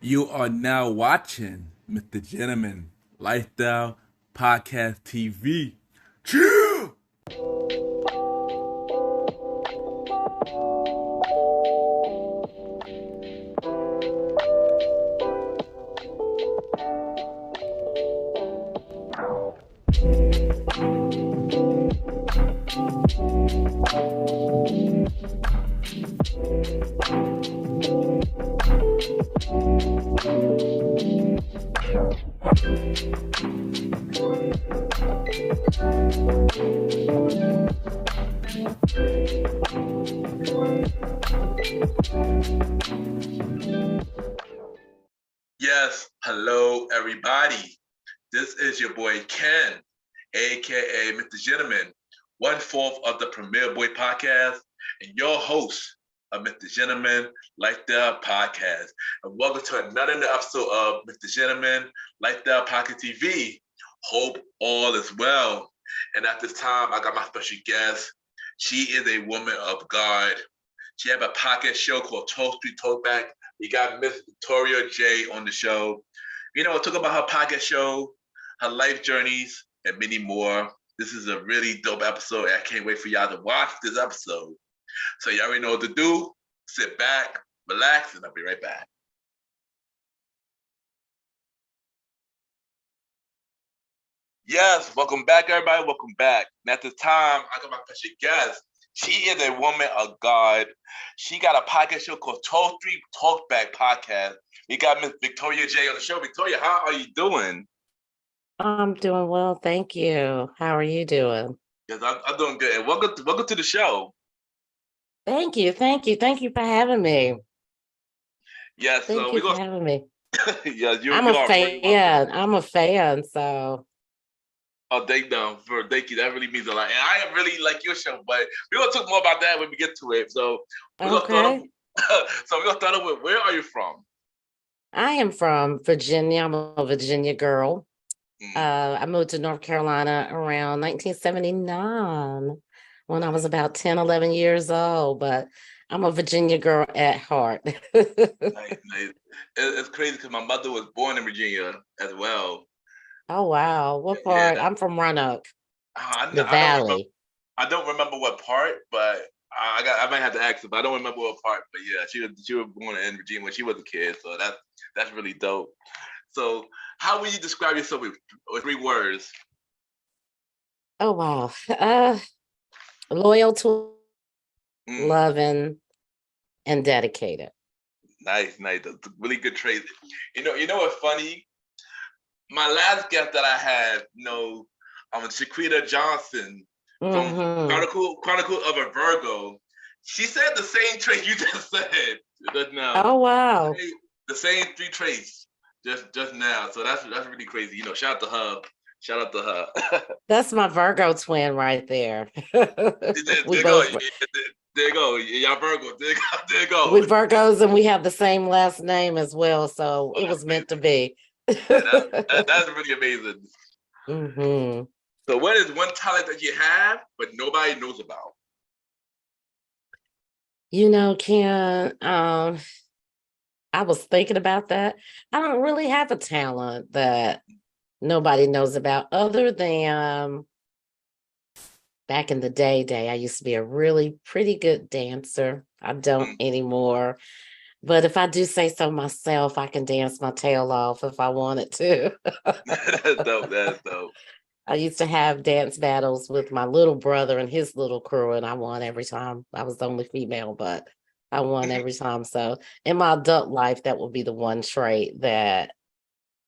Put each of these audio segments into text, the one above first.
You are now watching MrGentleman Lifestyle Podcast TV. Chill! Yes, hello everybody. This is your boy Ken, aka MrGentleman, one fourth of the Premier Boy Podcast, and your host of MrGentleman Lifestyle Podcast. And welcome to another episode of MrGentleman Lifestyle Podcast TV. Hope all is well. And at this time, I got my special guest. She is a woman of God. She have a podcast show called Talk Street Talk Back. We got Miss Victoria J on the show. Talk about her podcast show, her life journeys, and many more. This is a really dope episode, and I can't wait for y'all to watch this episode. So you already know what to do. Sit back, relax, and I'll be right back. Yes, welcome back, everybody. Welcome back. And at this time, I got my special guest. She is a woman of God. She got a podcast show called Talk Street Talk Back Podcast. We got Miss Victoria J on the show. Victoria, how are you doing? I'm doing well, thank you. How are you doing? Yes, I'm doing good. And welcome to the show. Thank you for having me. Yes, Thank you for having me. Yes, I'm a fan. I'm a fan, so. Oh, thank you. That really means a lot. And I really like your show, but we're gonna talk more about that when we get to it. So we're gonna start off with, where are you from? I am from Virginia. I'm a Virginia girl. I moved to North Carolina around 1979 when I was about 10, 11 years old, but I'm a Virginia girl at heart. Nice. It's crazy because my mother was born in Virginia as well. Oh, wow. What part? I'm from Roanoke, the Valley. I don't remember what part, but I might have to ask her, but I don't remember what part. But yeah, she was born in Virginia when she was a kid, so that's really dope. So how would you describe yourself with 3 words? Oh, wow. Loyal to, loving, and dedicated. Nice. That's a really good trait. You know what's funny? My last guest that I had, Shaquita Johnson from Chronicle of a Virgo. She said the same trait you just said just now. Oh, wow. The same 3 traits just now. So that's really crazy. Shout out to her. That's my Virgo twin right there. There you go. Y'all Virgo. There you go. We're Virgos and we have the same last name as well. So it was meant to be. That's really amazing. Mm-hmm. So what is one talent that you have but nobody knows about? Ken, I was thinking about that. I don't really have a talent that nobody knows about other than back in the day, I used to be a really pretty good dancer. I don't anymore. But if I do say so myself, I can dance my tail off if I wanted to. That's dope. I used to have dance battles with my little brother and his little crew, and I won every time. I was the only female, but I won every time. So in my adult life, that will be the one trait that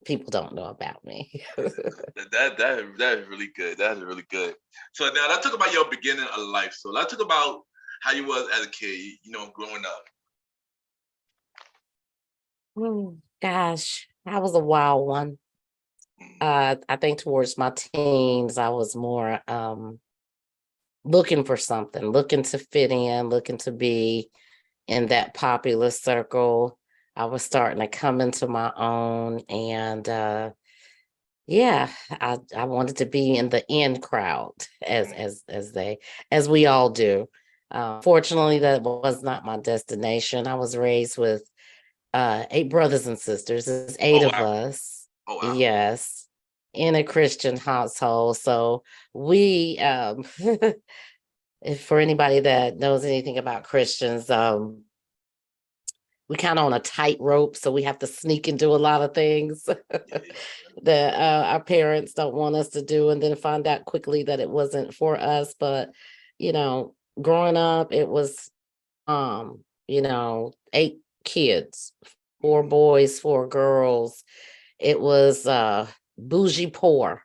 people don't know about me. That is really good. That is really good. So now let's talk about your beginning of life. So let's talk about how you was as a kid, growing up. Gosh, I was a wild one. I think towards my teens, I was more looking for something, looking to fit in, looking to be in that popular circle. I was starting to come into my own, and I wanted to be in the in crowd, as we all do. Fortunately, that was not my destination. I was raised with 8 brothers and sisters. It's Oh 8 of wow. us. Oh wow. Yes, in a Christian household. So we, if for anybody that knows anything about Christians, we kind of on a tightrope, so we have to sneak and do a lot of things that our parents don't want us to do, and then find out quickly that it wasn't for us. But growing up, it was 8 kids, 4 boys, 4 girls. It was bougie poor,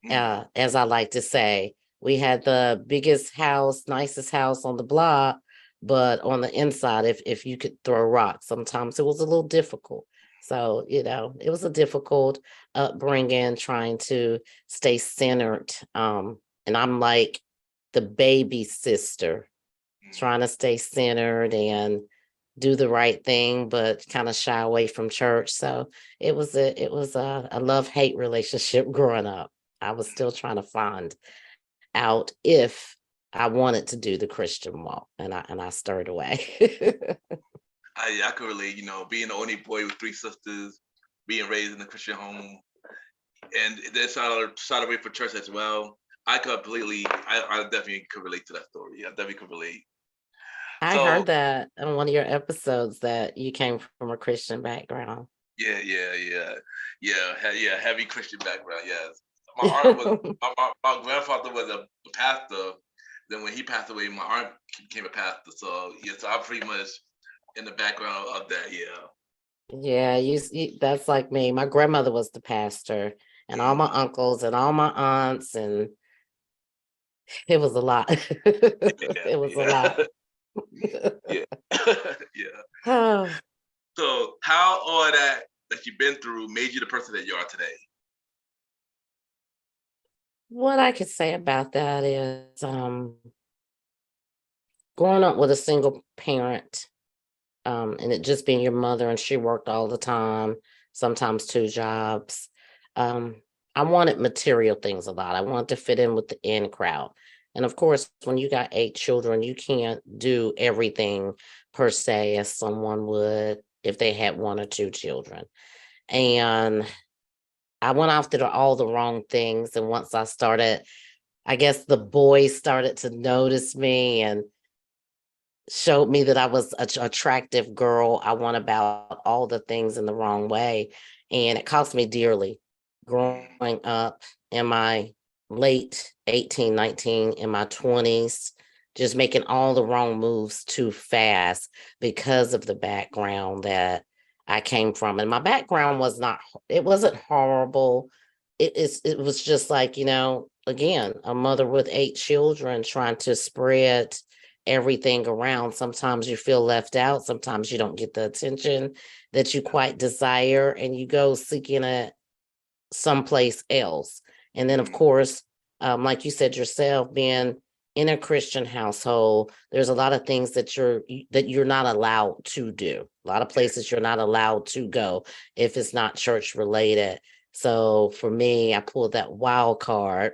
Mm-hmm. as I like to say. We had the biggest house, nicest house on the block, but on the inside, if you could throw rocks, sometimes it was a little difficult. So, it was a difficult upbringing, trying to stay centered. And I'm like the baby sister, trying to stay centered and do the right thing, but kind of shy away from church. So it was a love-hate relationship growing up. I was still trying to find out if I wanted to do the Christian walk, and I stirred away. I could relate. Being the only boy with 3 sisters, being raised in a Christian home, and then shot away for church as well. I definitely could relate to that story. I definitely could relate. I So heard that in one of your episodes that you came from a Christian background. yeah, heavy Christian background. Yes, my aunt was my grandfather was a pastor. Then when he passed away, my aunt became a pastor. So yes, I'm pretty much in the background of that. Yeah. Yeah, that's like me. My grandmother was the pastor, and all my Mm, uncles and all my aunts, and it was a lot. yeah, It was a lot. yeah, yeah, yeah. Oh, So how all that you've been through made you the person that you are today? what I could say about that is growing up with a single parent, and it just being your mother, and she worked all the time, sometimes 2 jobs. Um, I wanted material things a lot. I wanted to fit in with the in crowd. And of course, when you got 8 children, you can't do everything per se as someone would if they had 1 or 2 children. And I went after all the wrong things. And once I started, I guess the boys started to notice me and showed me that I was an attractive girl. I went about all the things in the wrong way. And it cost me dearly Mm, growing up in my late 18, 19, in my 20s, just making all the wrong moves too fast because of the background that I came from. And my background it wasn't horrible. It was just like, again, a mother with 8 children trying to spread everything around. Sometimes you feel left out. Sometimes you don't get the attention that you quite desire, and you go seeking it someplace else. And then, of mm, course, like you said yourself, being in a Christian household, there's a lot of things that you're not allowed to do. A lot of yeah. places you're not allowed to go if it's not church related. So for me, I pulled that wild card,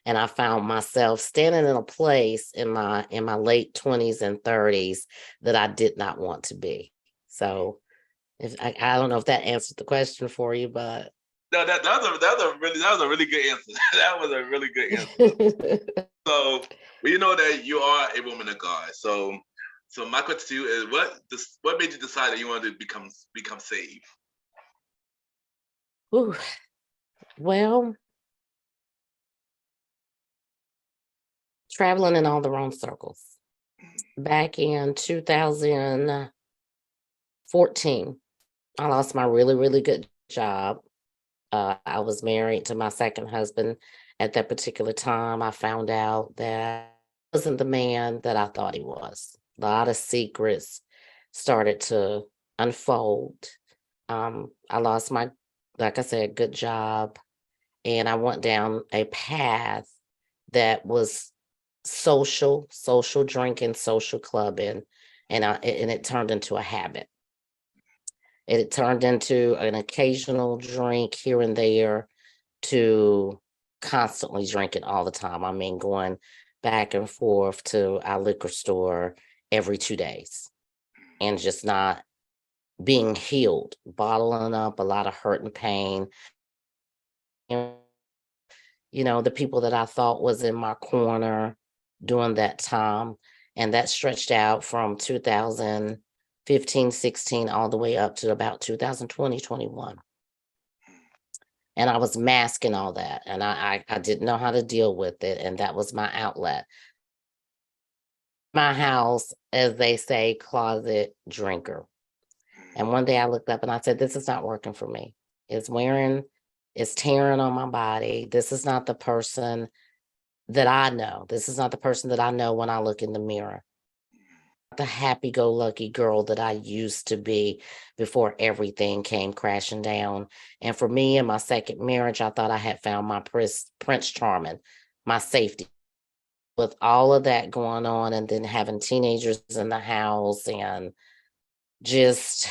and I found myself standing in a place in my late 20s and 30s that I did not want to be. So if I don't know if that answered the question for you, but No, that was a really good answer. That was a really good answer. So we know that you are a woman of God. So my question to you is, what made you decide that you wanted to become saved? Ooh, well, traveling in all the wrong circles. Back in 2014, I lost my really, really good job. I was married to my second husband at that particular time. I found out that he wasn't the man that I thought he was. A lot of secrets started to unfold. I lost my, like I said, good job, and I went down a path that was social drinking, social clubbing, and it turned into a habit. It turned into an occasional drink here and there to constantly drinking all the time. I mean, going back and forth to our liquor store every 2 days and just not being healed, bottling up a lot of hurt and pain. And, the people that I thought was in my corner during that time. And that stretched out from 2015, 16, all the way up to about 2020, 21. And I was masking all that. And I didn't know how to deal with it. And that was my outlet. My house, as they say, closet drinker. And one day I looked up and I said, this is not working for me. It's tearing on my body. This is not the person that I know. This is not the person that I know when I look in the mirror. The happy-go-lucky girl that I used to be before everything came crashing down. And for me, in my second marriage, I thought I had found my Prince Charming, my safety. With all of that going on, and then having teenagers in the house and just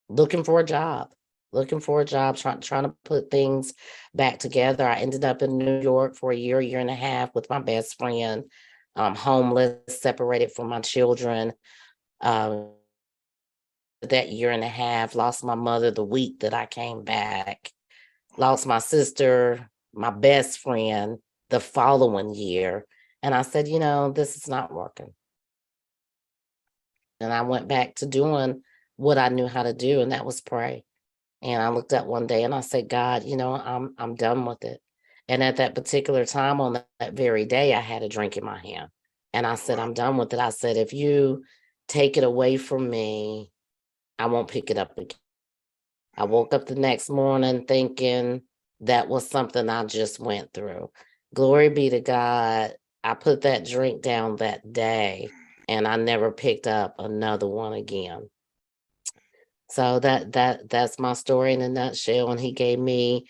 looking for a job, trying to put things back together. I ended up in New York for a year and a half with my best friend, homeless, separated from my children. That year and a half, lost my mother the week that I came back, lost my sister, my best friend the following year. And I said, this is not working. And I went back to doing what I knew how to do, and that was pray. And I looked up one day and I said, God, I'm done with it. And at that particular time, on that very day, I had a drink in my hand. And I said, I'm done with it. I said, if you take it away from me, I won't pick it up again. I woke up the next morning thinking that was something I just went through. Glory be to God. I put that drink down that day and I never picked up another one again. So that's my story in a nutshell. And he gave me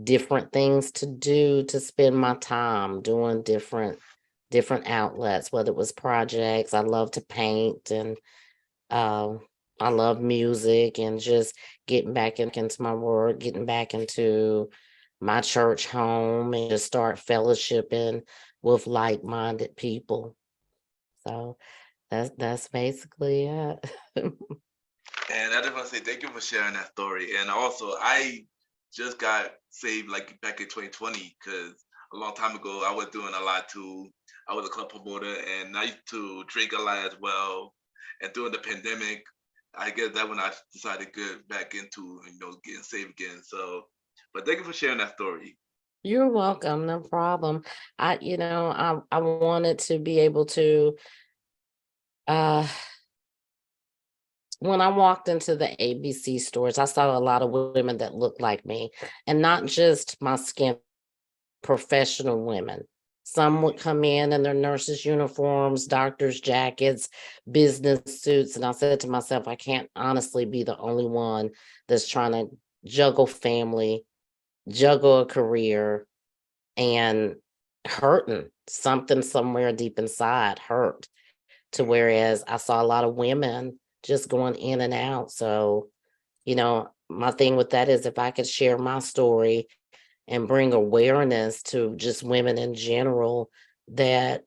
different things to do to spend my time doing different outlets, whether it was projects. I love to paint, and I love music, and just getting back into my work, getting back into my church home, and just start fellowshipping with like-minded people. So that's basically it. And I just want to say thank you for sharing that story. And also, I just got saved like back in 2020 because a long time ago I was doing a lot too. I was a club promoter and I used to drink a lot as well. And during the pandemic, I guess that when I decided to get back into getting saved again. So, but thank you for sharing that story. You're welcome, no problem. I wanted to be able to uh when I walked into the ABC stores, I saw a lot of women that looked like me, and not just my skin, professional women. Some would come in their nurses' uniforms, doctors' jackets, business suits. And I said to myself, I can't honestly be the only one that's trying to juggle family, juggle a career, and hurting. Something somewhere deep inside hurt. To whereas I saw a lot of women just going in and out. So, my thing with that is if I could share my story and bring awareness to just women in general, that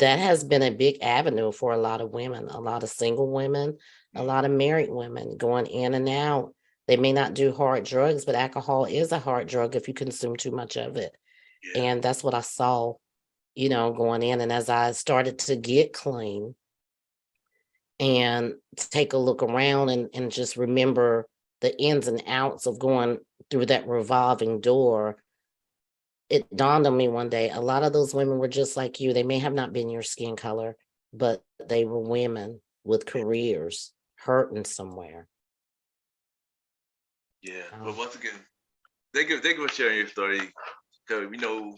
has been a big avenue for a lot of women, a lot of single women, a lot of married women going in and out. They may not do hard drugs, but alcohol is a hard drug if you consume too much of it. Yeah. And that's what I saw, going in. And as I started to get clean and take a look around and just remember the ins and outs of going through that revolving door, it dawned on me one day, a lot of those women were just like you. They may have not been your skin color, but they were women with careers hurting somewhere. Yeah. But once again, thank you for sharing your story. Because we know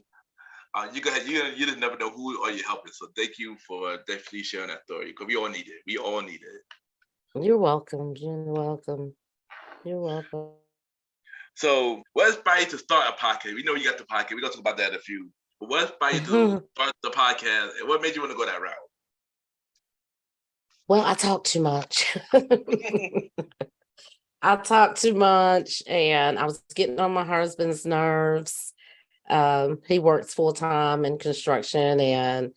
you just never know who are you helping. So thank you for definitely sharing that story because we all need it. We all need it. You're welcome. You're welcome. You're welcome. So what inspired you to start a podcast? We know you got the podcast. We're gonna talk about that in a few. But what inspired you to start the podcast and what made you want to go that route? Well, I talk too much. I talk too much, and I was getting on my husband's nerves. He works full time in construction, and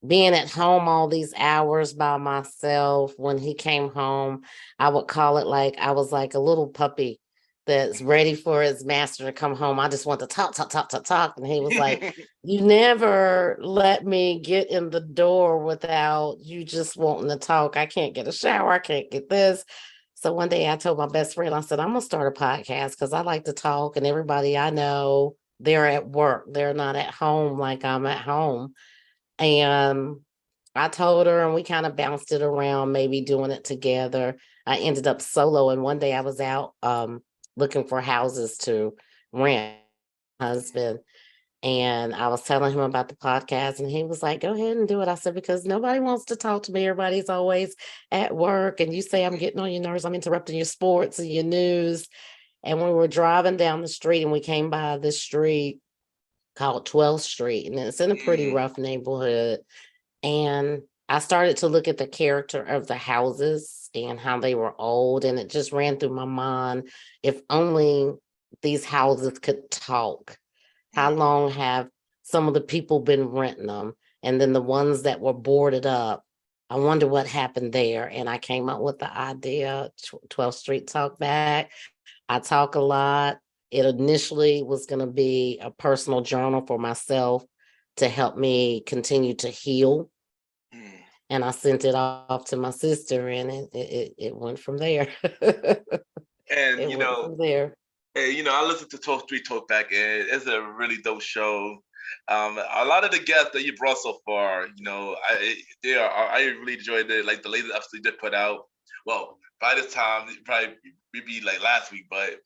being at home all these hours by myself. When he came home, I would call it like I was like a little puppy that's ready for his master to come home. I just want to talk, talk, talk, talk, talk. And he was like, you never let me get in the door without you just wanting to talk. I can't get a shower. I can't get this. So one day I told my best friend, I said, I'm going to start a podcast because I like to talk, and everybody I know, they're at work. They're not at home like I'm at home. And I told her, and we kind of bounced it around, maybe doing it together. I ended up solo, and one day I was out looking for houses to rent. Husband, and I was telling him about the podcast, and he was like, "Go ahead and do it." I said, "Because nobody wants to talk to me. Everybody's always at work, and you say I'm getting on your nerves. I'm interrupting your sports and your news." And we were driving down the street, and we came by this street called 12th Street, and it's in a pretty rough neighborhood. And I started to look at the character of the houses and how they were old, and it just ran through my mind, if only these houses could talk. How long have some of the people been renting them? And then the ones that were boarded up, I wonder what happened there. And I came up with the idea, 12th Street Talk Back. I talk a lot. It initially was going to be a personal journal for myself to help me continue to heal. And I sent it off to my sister, and it went from there. And It went from there. I listened to Talk Street Talk Back, and it's a really dope show. A lot of the guests that you brought so far, I really enjoyed it. Like the latest episode you did put out. Well, by this time, it probably be like last week, but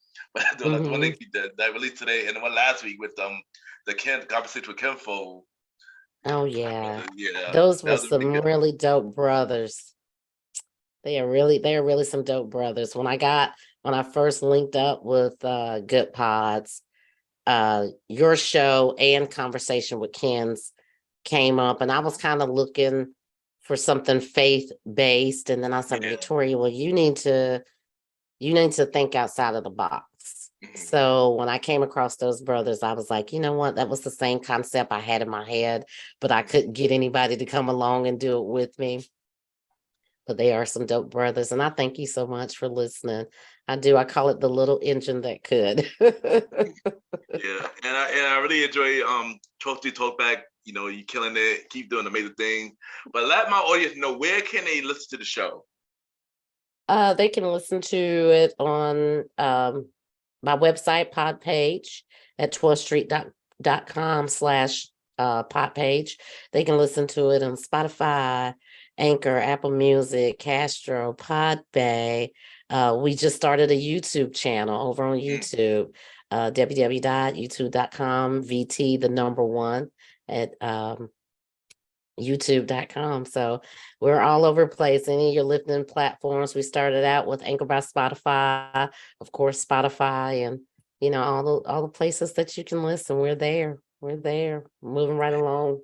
the one that released today, and the one last week with the Ken conversation with Ken Fo. Oh yeah. Yeah, Those that were was a really some good. really dope brothers. They are really some dope brothers. When I first linked up with Good Pods, your show and Conversation with Ken's came up, and I was kind of looking for something faith based. And then I said, Yeah. Victoria, well, you need to think outside of the box. Mhm. So when I came across those brothers, I was like, you know what? That was the same concept I had in my head, but I couldn't get anybody to come along and do it with me. But they are some dope brothers. And I thank you so much for listening. I do. I call it the little engine that could. Yeah, and I really enjoy Talk to Talk Back. You killing it. Keep doing amazing things. But let my audience know, where can they listen to the show? They can listen to it on my website pod page at 12thstreet.com/pod page. They can listen to it on Spotify, Anchor, Apple Music, Castro, Podbay. We just started a YouTube channel over on YouTube, www.youtube.com, VT the number one at youtube.com. So we're all over the place. Any of your listening platforms. We started out with Anchor by Spotify, of course, Spotify, and all the places that you can listen. We're there. We're there. Moving right along.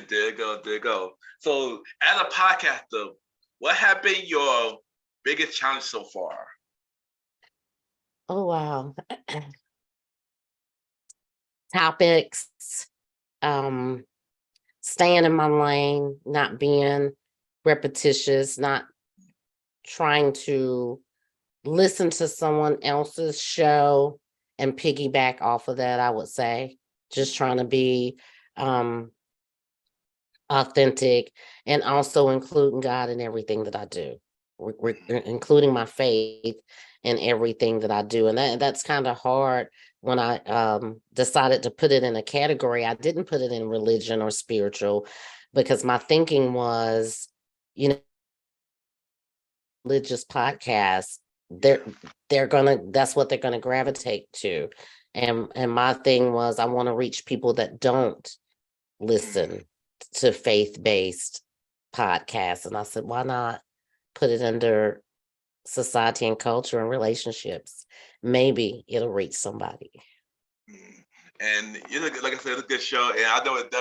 There you go. There you go. So, as a podcaster, what have been your biggest challenge so far? Oh wow. Topics. Um, Staying in my lane, not being repetitious, not trying to listen to someone else's show and piggyback off of that. I would say just trying to be authentic, and also including God in everything that I do. Including my faith in everything that I do. And that's kind of hard when I decided to put it in a category. I didn't put it in religion or spiritual, because my thinking was, religious podcasts, that's what they're gonna gravitate to. And my thing was, I want to reach people that don't listen to faith-based podcasts. And I said, why not put it under society and culture and relationships? Maybe it'll reach somebody. And like I said, it's a good show, and I know it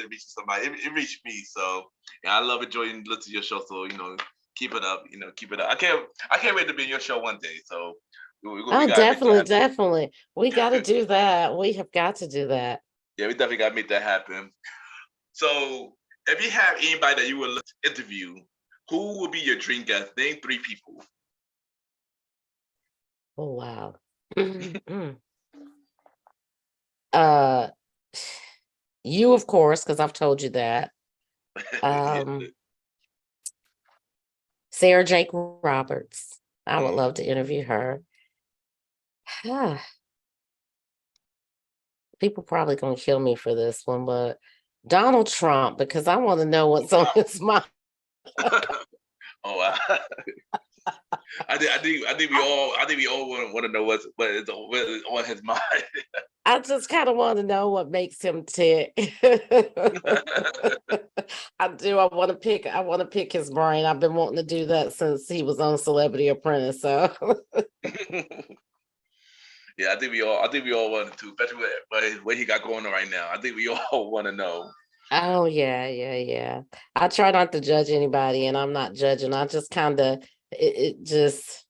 reaches somebody. It reached me, so I love enjoying listening to your show. So keep it up. Keep it up. I can't wait to be in your show one day. So we Oh, gotta make that definitely. We got to happen. do that. We have got to do that. Yeah, we definitely gotta make that happen. So if you have anybody that you would look to interview, who would be your dream guest? Name 3 people. Oh wow. uh you of course, because I've told you that. Sarah Jake Roberts. I would love to interview her. People probably gonna kill me for this one, but Donald Trump, because I want to know what's on his mind. Oh wow. I think we all want to know what is on his mind. I just kind of want to know what makes him tick. I do. I want to pick his brain. I've been wanting to do that since he was on Celebrity Apprentice. So Yeah, I think we all want to, especially what he got going on right now. I think we all want to know. oh yeah. I try not to judge anybody, and I'm not judging. I just kind of it just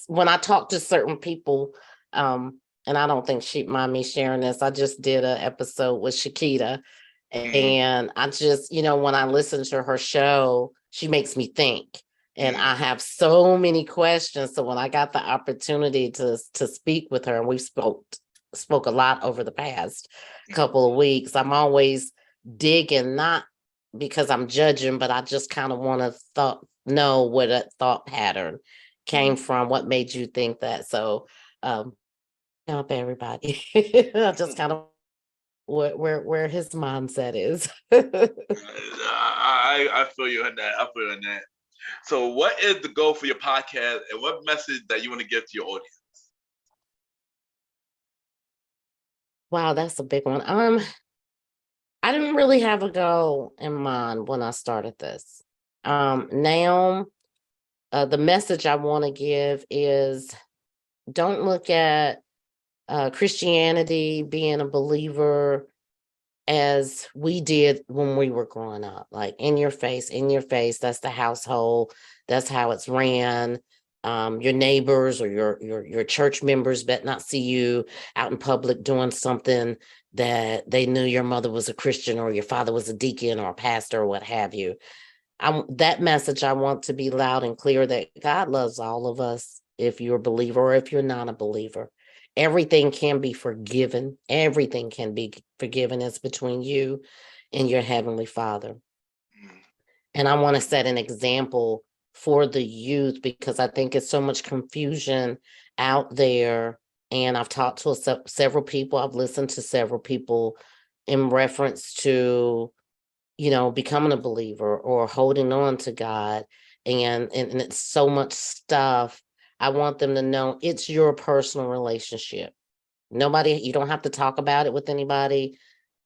when I talk to certain people, and I don't think she'd mind me sharing this. I just did an episode with Shakita, and I just when I listen to her show, she makes me think. And I have so many questions. So when I got the opportunity to speak with her, and we spoke a lot over the past couple of weeks, I'm always digging, not because I'm judging, but I just kind of want to know where that thought pattern came from. What made you think that? So help everybody. I just kind of where his mindset is. I feel you on that. I feel you on that. So, what is the goal for your podcast, and what message that you want to give to your audience? Wow, that's a big one. I didn't really have a goal in mind when I started this. Now, the message I want to give is don't look at Christianity, being a believer, as we did when we were growing up, like in your face, that's the household, that's how it's ran. Your neighbors or your church members bet not see you out in public doing something that they knew your mother was a Christian or your father was a deacon or a pastor or what have you. That message I want to be loud and clear, that God loves all of us, if you're a believer or if you're not a believer. Everything can be forgiven. Everything can be forgiven. It's between you and your Heavenly Father. And I want to set an example for the youth, because I think it's so much confusion out there. And I've talked to several people, I've listened to several people in reference to becoming a believer or holding on to God. And it's so much stuff. I want them to know it's your personal relationship. You don't have to talk about it with anybody.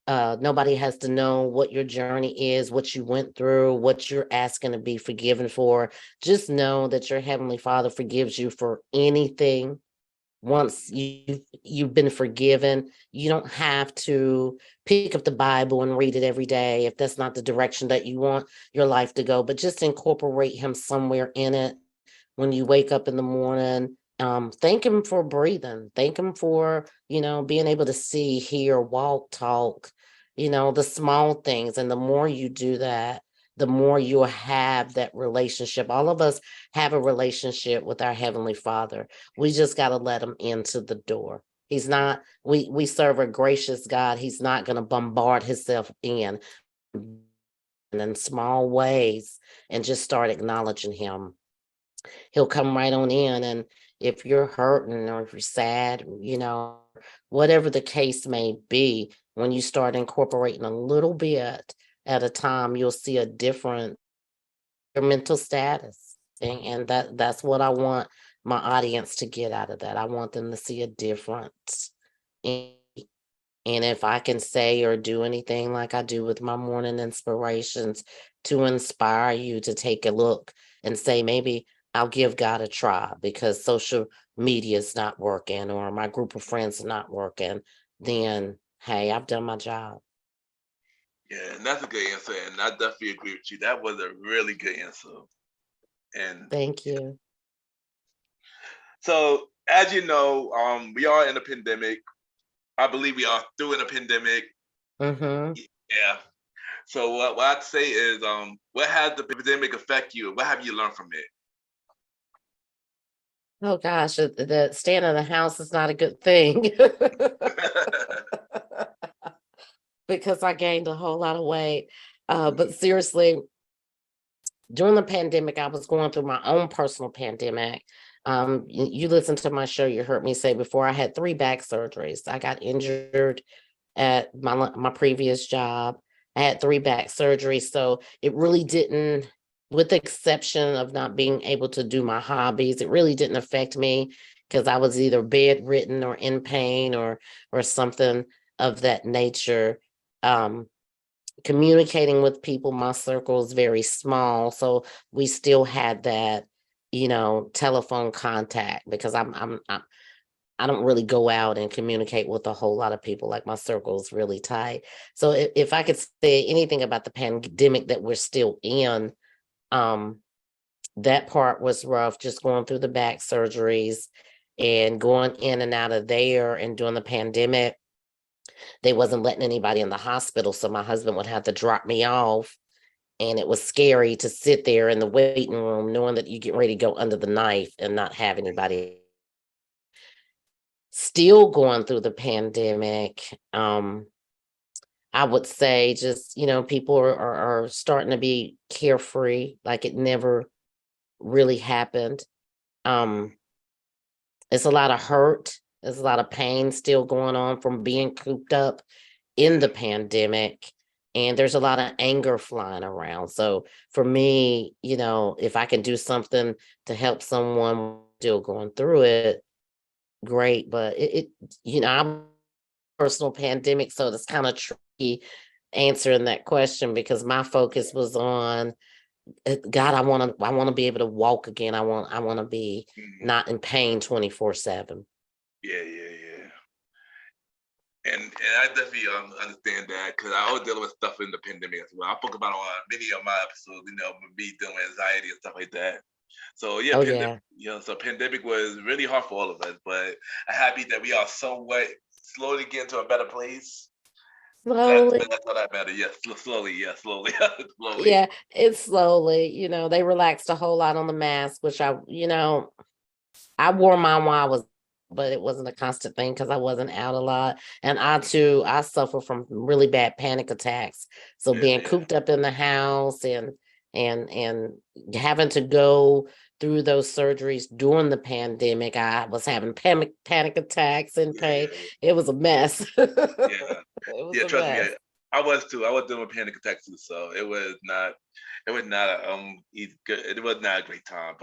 Nobody has to know what your journey is, what you went through, what you're asking to be forgiven for. Just know that your Heavenly Father forgives you for anything. Once you've been forgiven, you don't have to pick up the Bible and read it every day if that's not the direction that you want your life to go, but just incorporate him somewhere in it. When you wake up in the morning, thank him for breathing, thank him for being able to see, hear, walk, talk, the small things. And the more you do that, the more you'll have that relationship. All of us have a relationship with our Heavenly Father. We just got to let him into the door. He's not, we serve a gracious God. He's not going to bombard himself in small ways, and just start acknowledging him. He'll come right on in. And if you're hurting or if you're sad, whatever the case may be, when you start incorporating a little bit at a time, you'll see a different your mental status. And that's what I want my audience to get out of that. I want them to see a difference. And if I can say or do anything like I do with my morning inspirations to inspire you to take a look and say, maybe I'll give God a try because social media is not working or my group of friends are not working, then hey, I've done my job. Yeah, and that's a good answer, and I definitely agree with you. That was a really good answer. And thank you. So, as you know, we are in a pandemic. I believe we are through in a pandemic. Mm-hmm. Yeah. So what I'd say is, what has the pandemic affect you? What have you learned from it? Oh gosh, the staying in the house is not a good thing. Because I gained a whole lot of weight. But seriously, during the pandemic, I was going through my own personal pandemic. You listened to my show, you heard me say before, I had 3 back surgeries. I got injured at my previous job. I had 3 back surgeries, so it really didn't, with the exception of not being able to do my hobbies, it really didn't affect me because I was either bedridden or in pain or something of that nature. Um, Communicating with people, my circle is very small, so we still had that, telephone contact because I don't really go out and communicate with a whole lot of people. Like my circle is really tight. So if I could say anything about the pandemic that we're still in, um, that part was rough, just going through the back surgeries and going in and out of there. And during the pandemic, they wasn't letting anybody in the hospital, so my husband would have to drop me off. And it was scary to sit there in the waiting room knowing that you get ready to go under the knife and not have anybody. Still going through the pandemic, I would say just, people are starting to be carefree, like it never really happened. Um, it's a lot of hurt, there's a lot of pain still going on from being cooped up in the pandemic, and there's a lot of anger flying around. So for me, if I can do something to help someone still going through it, great. But I'm personal pandemic, so it's kind of tricky answering that question because my focus was on God. I want to be able to walk again. I want to be Mhm. not in pain 24/7. Yeah, yeah, yeah. And I definitely understand that because I was dealing with stuff in the pandemic as well. I spoke about on many of my episodes, me dealing with anxiety and stuff like that. So yeah, Oh pandemic. yeah, So pandemic was really hard for all of us, but I'm happy that we are somewhat slowly getting to a better place. slowly. That's all that matters. Yes, slowly. Yeah, slowly, slowly. Yeah, it's slowly. They relaxed a whole lot on the mask, which I wore mine while I was, but it wasn't a constant thing because I wasn't out a lot. And I too, I suffer from really bad panic attacks. So Yeah, being yeah, cooped up in the house and having to go through those surgeries during the pandemic, I was having panic attacks and yeah, pain. yeah, It was a mess. It yeah. was Yeah, a trust me, mess. I was too. I was dealing with panic attacks too, so it was not good. It was not a great time.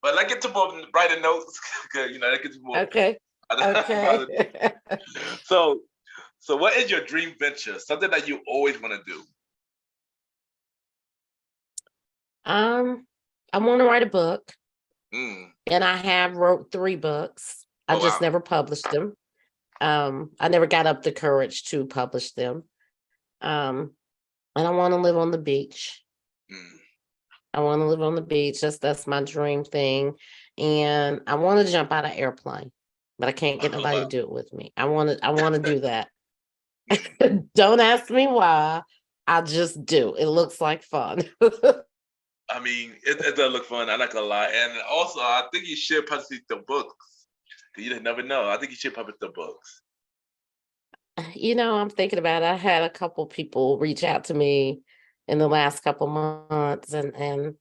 But let's get to more brighter notes, because let's get to more Okay. Okay. positive. So, so what is your dream venture? Something that you always want to do? I want to write a book, Mm. and I have wrote 3 books. I Oh just wow. never published them. I never got up the courage to publish them. Um, and I want to live on the beach. Mm. I want to live on the beach. That's my dream thing. And I want to jump out of airplane, but I can't get Oh nobody to wow. do it with me. I want to do that. Mm. Don't ask me why. I just do. It looks like fun. I mean, it does look fun. I'm not gonna lie, and also I think you should publish the books. You just never know. I think you should publish the books. I'm thinking about it. I had a couple people reach out to me in the last couple months, and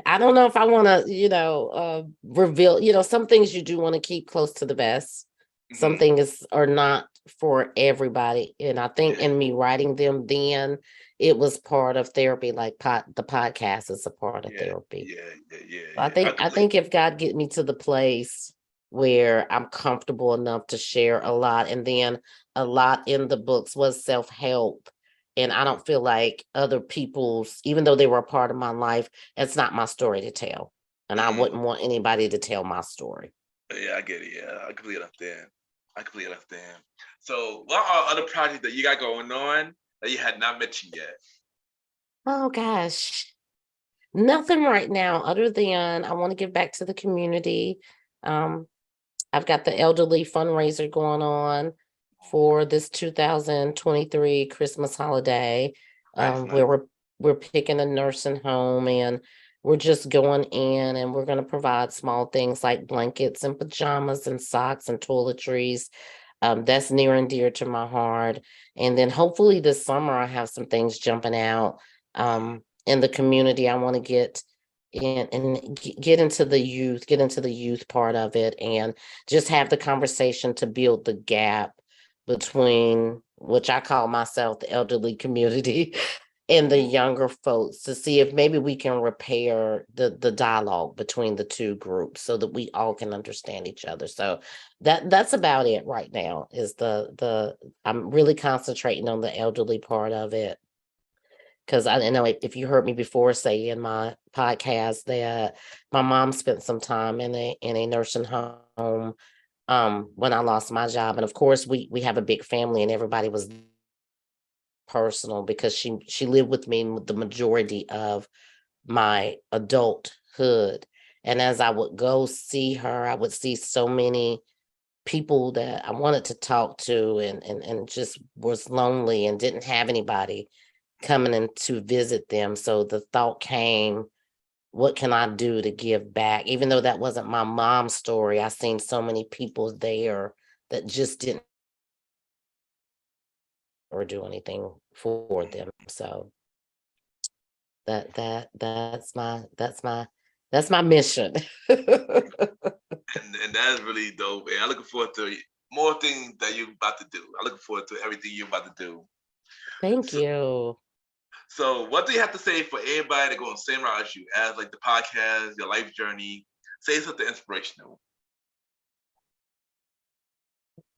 I don't know if I want to, reveal, some things you do want to keep close to the vest. Some Hmm. things are not for everybody. And I think Yeah, in me writing them then, it was part of therapy, like the podcast is a part of yeah, therapy. yeah, yeah, yeah, I yeah. I think I complete. think if God get me to the place where I'm comfortable enough to share a lot, and then a lot in the books was self-help. And I don't feel like other people's, even though they were a part of my life, it's not my story to tell. And I Mm. wouldn't want anybody to tell my story. Yeah, I get it. Yeah, I completely understand. I completely understand. So, what are other projects that you got going on that you had not mentioned yet? Oh gosh. Nothing right now other than I want to give back to the community. Um, I've got the elderly fundraiser going on. for this 2023 Christmas holiday, Nice, where nice. we're picking a nursing home, and we're just going in and we're going to provide small things like blankets and pajamas and socks and toiletries. That's near and dear to my heart. And then hopefully this summer I have some things jumping out in the community. I want to get in and get into the youth, get into the youth part of it, and just have the conversation to build the gap between, which I call myself, the elderly community and the Mhm. younger folks, to see if maybe we can repair the dialogue between the two groups so that we all can understand each other. So that's about it right now, is the I'm really concentrating on the elderly part of it, because I know if you heard me before say in my podcast that my mom spent some time in a nursing home when I lost my job. And of course we have a big family and everybody was personal, because she lived with me the majority of my adulthood. And as I would go see her, I would see so many people that I wanted to talk to, and just was lonely and didn't have anybody coming in to visit them. So the thought came, what can I do to give back? Even though that wasn't my mom's story, I seen so many people there that just didn't or do anything for them. So that's my mission. And that is really dope. And I'm looking forward to more things that you're about to do. I'm looking forward to everything you're about to do. Thank So, you. so what do you have to say for everybody to go on the same route as you, as like the podcast, your life journey? Say something inspirational.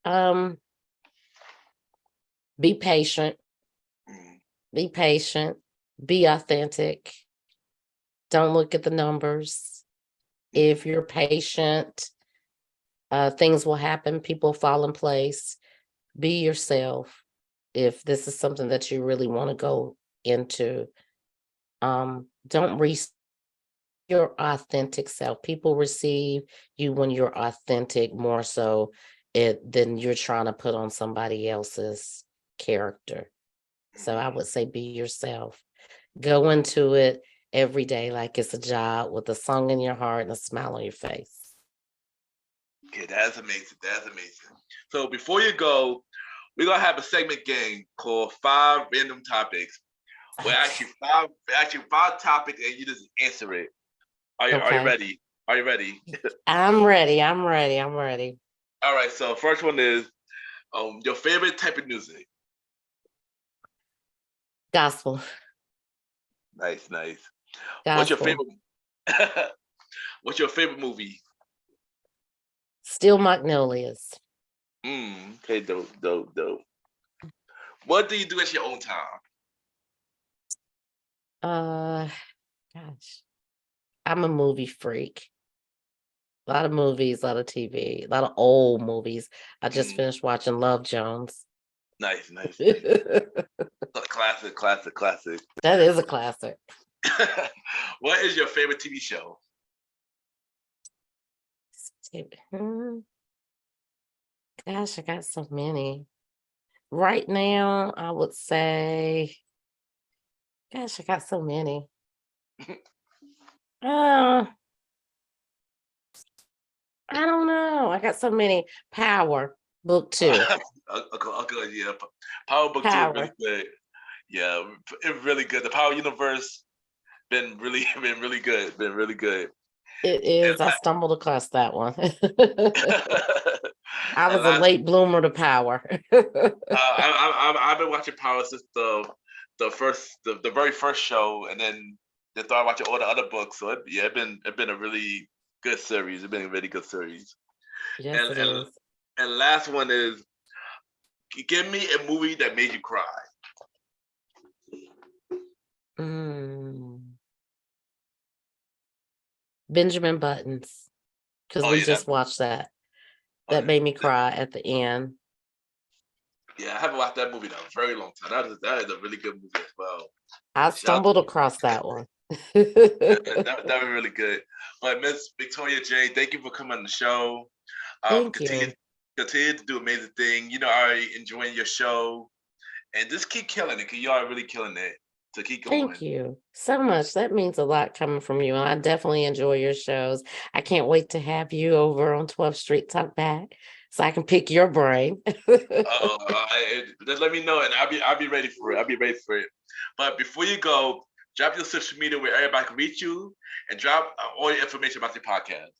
Um, be patient, Mm, be patient, be authentic. Don't look at the numbers. If mm, you're patient, things will happen, people fall in place. Be yourself. If this is something that you really want to go into, don't your authentic self. People receive you when you're authentic more so than you're trying to put on somebody else's character. So I mm. would say be yourself. Go into it every day like it's a job, with a song in your heart and a smile on your face. Okay, that's amazing. That's amazing. So before you go, we're gonna have a segment game called Five Random Topics. We're Okay. actually five topics, and you just answer it. Are you Okay. ready? Are you ready? I'm ready. I'm ready. I'm ready. All right. So first one is your favorite type of music. Gospel. Nice, nice. What's your Gospel. favorite? What's your favorite movie? Still Magnolias. Okay, dope, dope, dope. What do you do at your own time? Uh Gosh. I'm a movie freak. A lot of movies, a lot of TV, a lot of old movies. I just Mm, finished watching Love Jones. nice, nice, nice. That Classic, classic, classic. is a classic. What is your favorite TV show? Hmm, Gosh, I got so many. Right now, I would say, gosh, I got so many. Uh, I don't know. I got so many. Power, book two. Okay, yeah. Power Book 2 is really Power. good. Yeah, it's really good. The Power Universe been really been really good. Been really good. It And is. I stumbled across that one. I and was a last, late bloomer to Power. I've been watching Power since the very first show, and then they started watching all the other books. So it's been a really good series. It's been a really good series. Yes, And it and is. and last one is, give me a movie that made you cry. Mm. Benjamin Buttons, because Oh we yeah, just watched that. oh, That made me cry at the end. yeah. I haven't watched that movie in a very long time. That is a really good movie as well. I Shout out to stumbled across that one. that was really good. But Miss Victoria J, thank you for coming on the show. Thank Continue you. Continue to do amazing thing. You know, I enjoying your show, and just keep killing it because you are really killing it. So keep Thank going. you so much. That means a lot coming from you. And I definitely enjoy your shows. I can't wait to have you over on 12th Street Talk Back so I can pick your brain. Just let me know, and I'll be ready for it. I'll be ready for it. But before you go, drop your social media where everybody can reach you, and drop all your information about your podcast.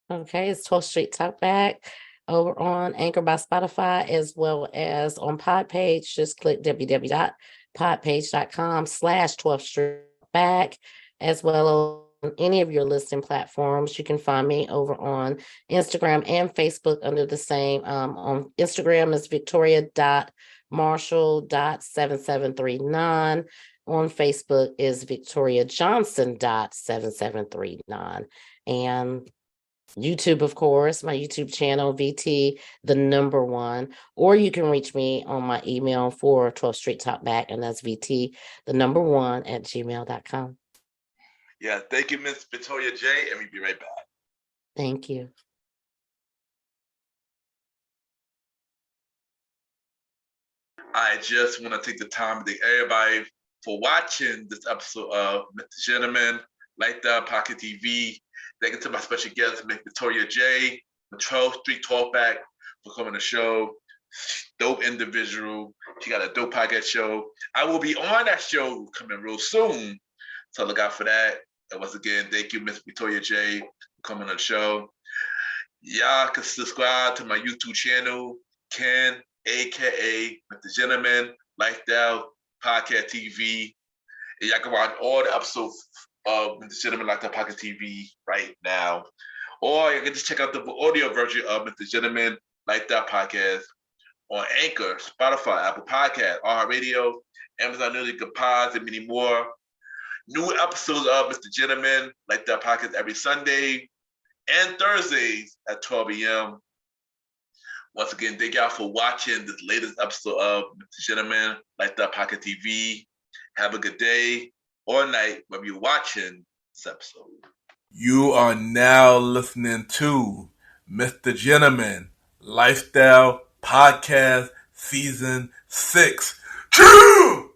Okay, it's 12th Street Talk Back over on Anchor by Spotify as well as on Podpage. Just click www.podpage.com/12th Street Back, as well as on any of your listening platforms. You can find me over on Instagram and Facebook under the same. On Instagram is victoria.marshall.7739. On Facebook is Victoria Johnson.7739. And YouTube, of course, my YouTube channel, VT, the number one, or you can reach me on my email for 12th Street Talk Back, and that's VT, the number one at gmail.com. Yeah, thank you, Miss Victoria J, and we'll be right back. Thank you. I just want to take the time to thank everybody for watching this episode of Mr. Gentleman, Like That Pocket TV. Thank you to my special guest, Miss Victoria J, the 12th Street Talkback, for coming to the show. Dope individual. She got a dope podcast show. I will be on that show coming real soon. So look out for that. And once again, thank you, Miss Victoria J, for coming on the show. Y'all can subscribe to my YouTube channel, Ken, aka Mr. Gentleman, Like That Podcast TV. And y'all can watch all the episodes of Mr. Gentleman, Like That Podcast TV right now. Or you can just check out the audio version of Mr. Gentleman, Like That Podcast on Anchor, Spotify, Apple Podcast, iHeartRadio, Amazon Music, Pods, and many more. New episodes of Mr. Gentleman, Like That Podcast every Sunday and Thursdays at 12 a.m. Once again, thank y'all for watching this latest episode of Mr. Gentleman, Like That Pocket TV. Have a good day or night when you're watching this episode. You are now listening to Mr. Gentleman Lifestyle Podcast Season 6. True!